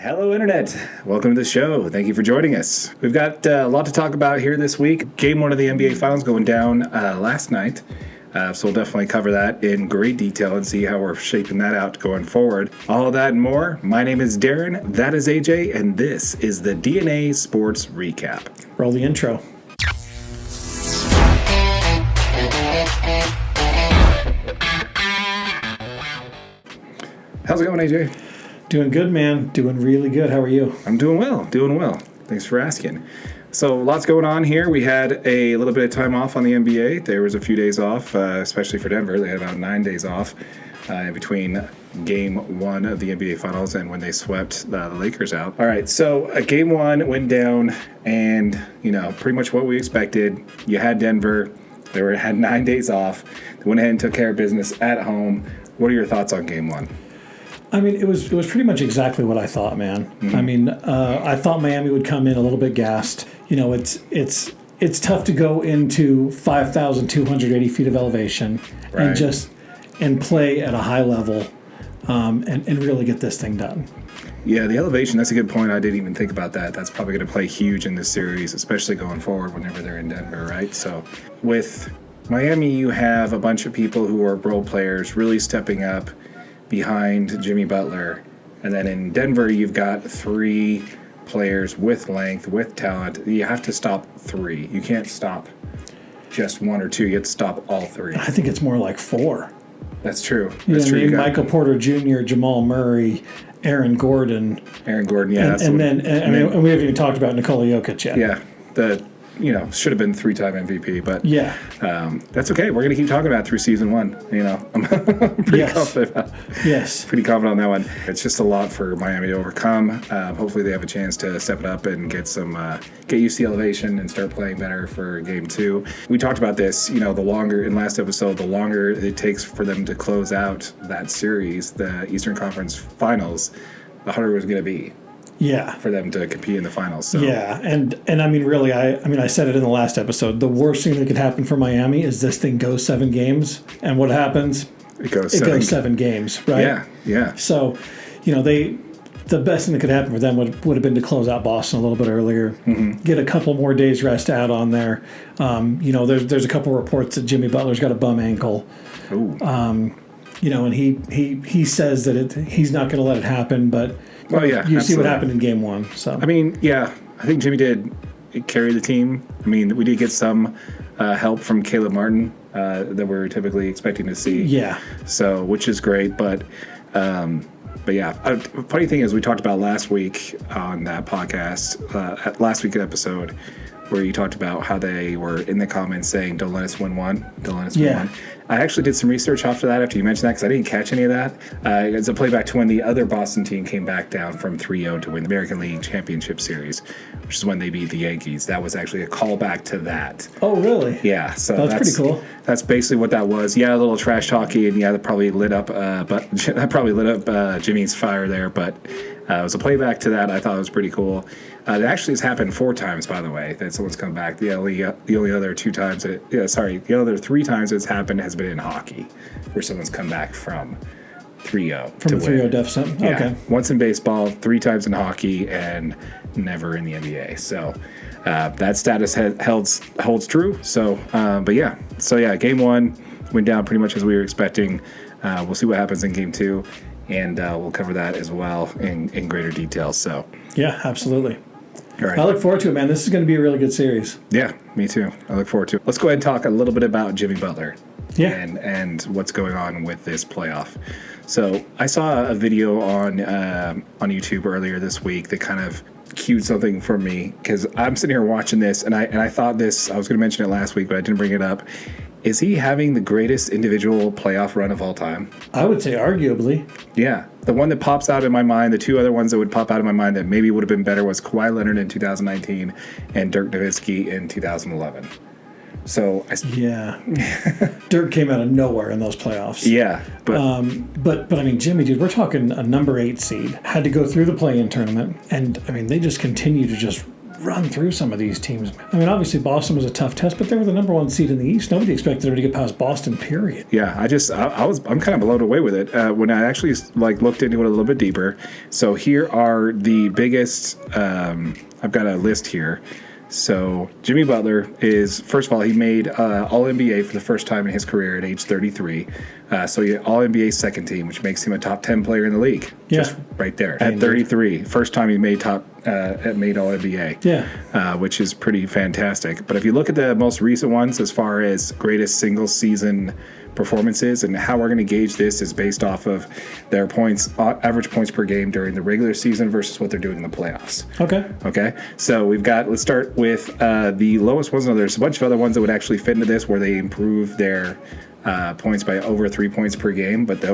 Hello, Internet. Welcome to the show. Thank you for joining us. We've got a lot to talk about here this week. Game 1 of the NBA Finals going down last night. So we'll definitely cover that in great detail and see how we're shaping that out going forward. All of that and more. My name is Darren. That is AJ. And this is the DNA Sports Recap. Roll the intro. How's it going, AJ? Doing good, man. Doing really good. How are you? I'm doing well. Thanks for asking. So lots going on here. We had a little bit of time off on the NBA. There was a few days off, especially for Denver. They had about 9 days off between Game 1 of the NBA Finals and when they swept the Lakers out. All right, so Game 1 went down, and pretty much what we expected. You had Denver. They had 9 days off. They went ahead and took care of business at home. What are your thoughts on Game 1? I mean, it was pretty much exactly what I thought, man. Mm-hmm. I mean, I thought Miami would come in a little bit gassed. It's tough to go into 5,280 feet of elevation right. and play at a high level and really get this thing done. Yeah, the elevation, that's a good point. I didn't even think about that. That's probably going to play huge in this series, especially going forward whenever they're in Denver, right? So with Miami, you have a bunch of people who are role players really stepping up behind Jimmy Butler. And then in Denver, you've got 3 players with length, with talent. You have to stop 3. You can't stop just 1 or 2. You have to stop all 3. I think it's more like 4. That's true. That's true. Michael Porter Jr., Jamal Murray, Aaron Gordon. Yeah. And we haven't even talked about Nikola Jokic yet. Yeah, should have been 3-time MVP, but yeah, that's okay. We're going to keep talking about it through season 1. I'm pretty confident. Pretty confident on that one. It's just a lot for Miami to overcome. Hopefully, they have a chance to step it up and get used to the elevation and start playing better for Game 2. We talked about this. The longer in last episode, the longer it takes for them to close out that series, the Eastern Conference Finals, the harder it was going to be. Yeah, for them to compete in the finals. So. Yeah, and I mean, really, I said it in the last episode. The worst thing that could happen for Miami is this thing goes 7 games, and what happens? It goes 7 games, right? Yeah. So, the best thing that could happen for them would have been to close out Boston a little bit earlier, get a couple more days rest out on there. There's a couple reports that Jimmy Butler's got a bum ankle. Ooh. And he says that he's not going to let it happen, but. Well, yeah, you absolutely. See what happened in Game 1. So I mean, yeah, I think Jimmy did carry the team. I mean, we did get some help from Caleb Martin that we're typically expecting to see. Yeah. So, which is great, but yeah. Funny thing is, we talked about last week on that podcast, last week's episode, where you talked about how they were in the comments saying, "Don't let us win one. Don't let us win one." I actually did some research after that, after you mentioned that, because I didn't catch any of that. It's a playback to when the other Boston team came back down from 3-0 to win the American League Championship Series, which is when they beat the Yankees. That was actually a callback to that. Oh, really? Yeah. So that's pretty cool. That's basically what that was. Yeah, a little trash talky, and that probably lit up. Jimmy's fire there, but it was a playback to that. I thought it was pretty cool. It actually has happened 4 times, by the way, that someone's come back. The only other 2 times, the other 3 times it's happened has been in hockey, where someone's come back from 3-0 from a 3-0 deficit. Yeah. Okay. Once in baseball, 3 times in hockey, and never in the NBA. So that status holds true. So, Game 1 went down pretty much as we were expecting. We'll see what happens in Game 2, and we'll cover that as well in greater detail. So yeah, absolutely. All right. I look forward to it, man. This is going to be a really good series. Yeah, me too. I look forward to it. Let's go ahead and talk a little bit about Jimmy Butler. Yeah. And what's going on with this playoff. So I saw a video on YouTube earlier this week that kind of cued something for me, because I'm sitting here watching this, and I thought this, I was going to mention it last week, but I didn't bring it up. Is he having the greatest individual playoff run of all time? I would say arguably. Yeah. The one that pops out in my mind, the 2 other ones that would pop out in my mind that maybe would have been better was Kawhi Leonard in 2019 and Dirk Nowitzki in 2011. So yeah, Dirk came out of nowhere in those playoffs. Yeah, but I mean, Jimmy, dude, we're talking a number 8 seed, had to go through the play-in tournament, and I mean, they just continue to just run through some of these teams. I mean, obviously Boston was a tough test, but they were the number 1 seed in the East. Nobody expected them to get past Boston, period. Yeah, I'm kind of blown away with it when I actually looked into it a little bit deeper. So here are the biggest. I've got a list here. So Jimmy Butler is, first of all, he made All-NBA for the first time in his career at age 33. So he All-NBA second team, which makes him a top 10 player in the league. Yeah. Just right there. At 33. First time he made made All-NBA. Yeah. Which is pretty fantastic. But if you look at the most recent ones as far as greatest single season performances, and how we're going to gauge this is based off of their average points per game during the regular season versus what they're doing in the playoffs. Okay. So let's start with the lowest ones. Now, there's a bunch of other ones that would actually fit into this where they improve their points by over 3 points per game, but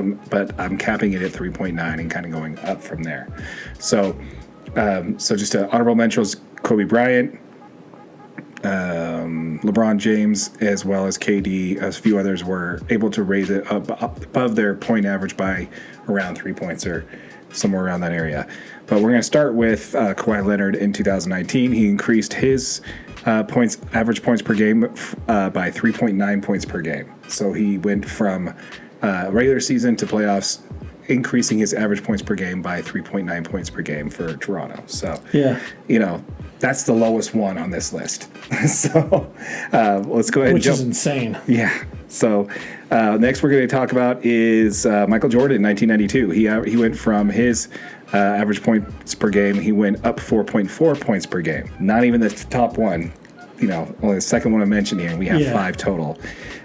I'm capping it at 3.9 and kind of going up from there. So just honorable mentions: Kobe Bryant, LeBron James, as well as KD, as a few others were able to raise it up above their point average by around 3 points or somewhere around that area. But we're going to start with Kawhi Leonard in 2019. He increased his average points per game by 3.9 points per game. So he went from regular season to playoffs, increasing his average points per game by 3.9 points per game for Toronto. So, that's the lowest one on this list. So let's go ahead Which and jump. is insane. Yeah. So next we're going to talk about is Michael Jordan in 1992. He went from his average points per game, he went up 4.4 points per game. Not even the top one. Only the second one I mentioned here. We have 5 total.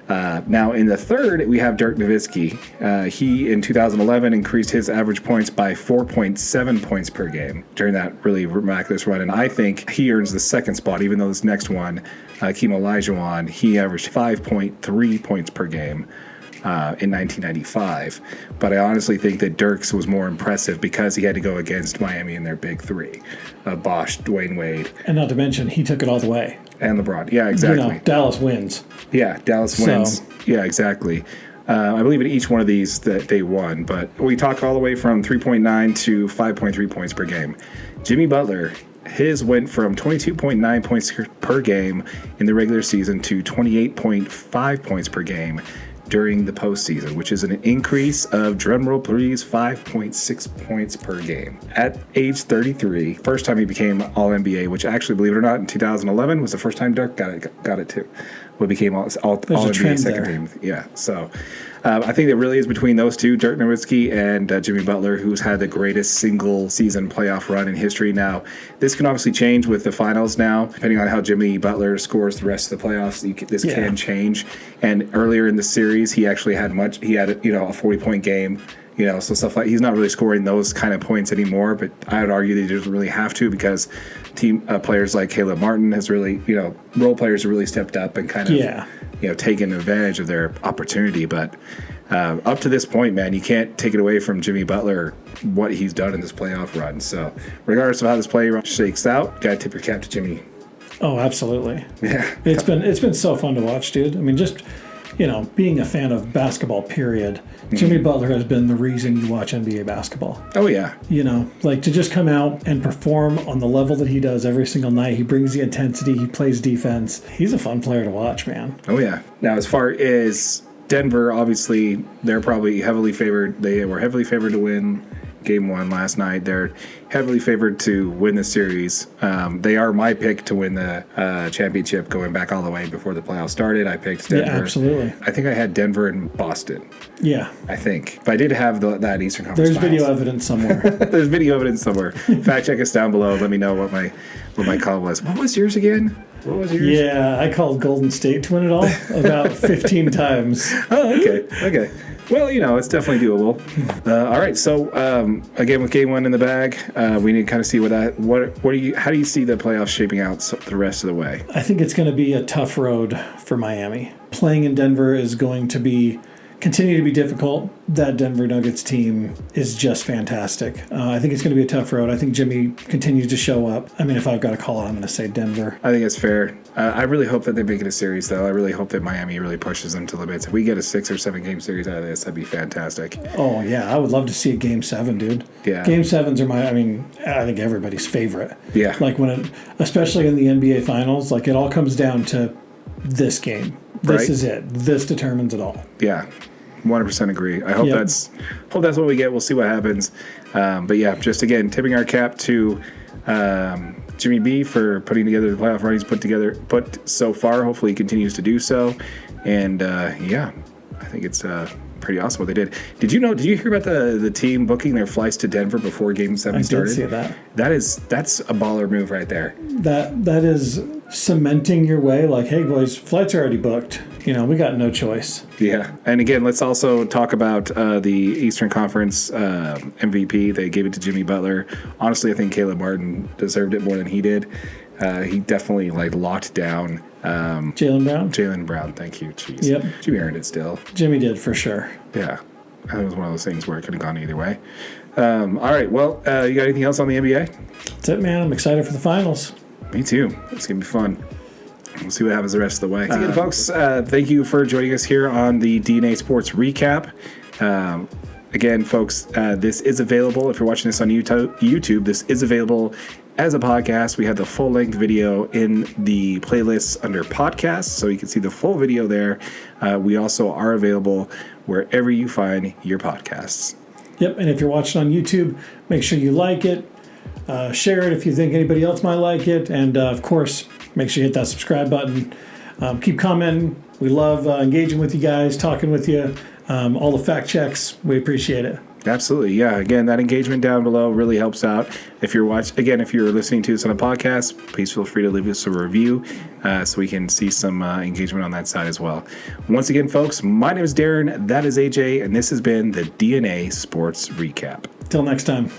Now, in the third, we have Dirk Nowitzki. He, in 2011, increased his average points by 4.7 points per game during that really miraculous run. And I think he earns the second spot, even though this next one, Hakeem Olajuwon, he averaged 5.3 points per game in 1995. But I honestly think that Dirk's was more impressive because he had to go against Miami in their big three. Bosh, Dwayne Wade. And not to mention, he took it all the way. And LeBron. Yeah, exactly. Dallas wins. Yeah, Dallas wins. Yeah, exactly. I believe in each one of these that they won, but we talk all the way from 3.9 to 5.3 points per game. Jimmy Butler, his went from 22.9 points per game in the regular season to 28.5 points per game during the postseason, which is an increase of, drumroll please, 5.6 points per game. At age 33, first time he became All-NBA, which actually, believe it or not, in 2011 was the first time Dirk got it too. What became All-NBA second team. Yeah, so I think it really is between those two, Dirk Nowitzki and Jimmy Butler, who's had the greatest single-season playoff run in history. Now, this can obviously change with the finals now, depending on how Jimmy Butler scores the rest of the playoffs. This can change. And earlier in the series, he actually had a 40-point game. So stuff like, he's not really scoring those kind of points anymore, but I would argue that he doesn't really have to because team players like Caleb Martin has really, role players have really stepped up and kind of, taken advantage of their opportunity. But up to this point, man, you can't take it away from Jimmy Butler, what he's done in this playoff run. So regardless of how this play shakes out, got to tip your cap to Jimmy. Oh, absolutely. Yeah. It's been so fun to watch, dude. I mean, just, being a fan of basketball, period, Jimmy Butler has been the reason you watch NBA basketball. Oh, yeah. To just come out and perform on the level that he does every single night. He brings the intensity. He plays defense. He's a fun player to watch, man. Oh, yeah. Now, as far as Denver, obviously, they're probably heavily favored. They were heavily favored to win Game 1 last night. They're heavily favored to win the series. They are my pick to win the championship going back all the way before the playoffs started. I picked Denver. Yeah, absolutely. I think I had Denver and Boston. Yeah. I think. But I did have that Eastern Conference There's Finals. video evidence somewhere. There's video evidence somewhere. Fact check us down below. Let me know what my call was. What was yours again? What was yours? Yeah, I called Golden State to win it all about 15 times. Oh, okay. Well, it's definitely doable. All right, so again, with Game 1 in the bag, we need to kind of see how do you see the playoffs shaping out the rest of the way? I think it's going to be a tough road for Miami. Playing in Denver is going to be continue to be difficult. That Denver Nuggets team is just fantastic. I think it's going to be a tough road. I think Jimmy continues to show up. I mean, if I've got to call it, I'm going to say Denver. I think it's fair. I really hope that they make it a series, though. I really hope that Miami really pushes them to limits. If we get a 6 or 7 game series out of this, that'd be fantastic. Oh, yeah. I would love to see a Game 7, dude. Yeah. Game 7s are I think everybody's favorite. Yeah. Like especially in the NBA Finals, like it all comes down to this game. This is it. This determines it all. Yeah. 100% agree. I hope that's what we get. We'll see what happens. But yeah, just again, tipping our cap to Jimmy B for putting together the playoff run he's put so far. Hopefully he continues to do so. And I think it's pretty awesome what they did. Did you hear about the team booking their flights to Denver before Game 7 started? I did see that. That's a baller move right there. That is cementing your way. Like, hey boys, flights are already booked. We got no choice. Yeah. And again, let's also talk about the Eastern Conference MVP. They gave it to Jimmy Butler. Honestly, I think Caleb Martin deserved it more than he did. He definitely locked down Jaylen Brown, thank you. Jeez. Yep. Jimmy earned it still. Jimmy did for sure. Yeah. I think it was one of those things where it could have gone either way. All right. Well, you got anything else on the NBA? That's it, man. I'm excited for the finals. Me too. It's going to be fun. We'll see what happens the rest of the way. Again, folks, thank you for joining us here on the DNA Sports Recap. Again, folks, this is available. If you're watching this on YouTube, this is available as a podcast. We have the full-length video in the playlist under podcasts, so you can see the full video there. We also are available wherever you find your podcasts. Yep, and if you're watching on YouTube, make sure you like it, share it if you think anybody else might like it, and of course, make sure you hit that subscribe button. Keep commenting. We love engaging with you guys, talking with you. All the fact checks, we appreciate it. Absolutely, yeah. Again, that engagement down below really helps out. If you're listening to this on a podcast, please feel free to leave us a review so we can see some engagement on that side as well. Once again, folks, my name is Darren, that is AJ, and this has been the DNA Sports Recap. Till next time.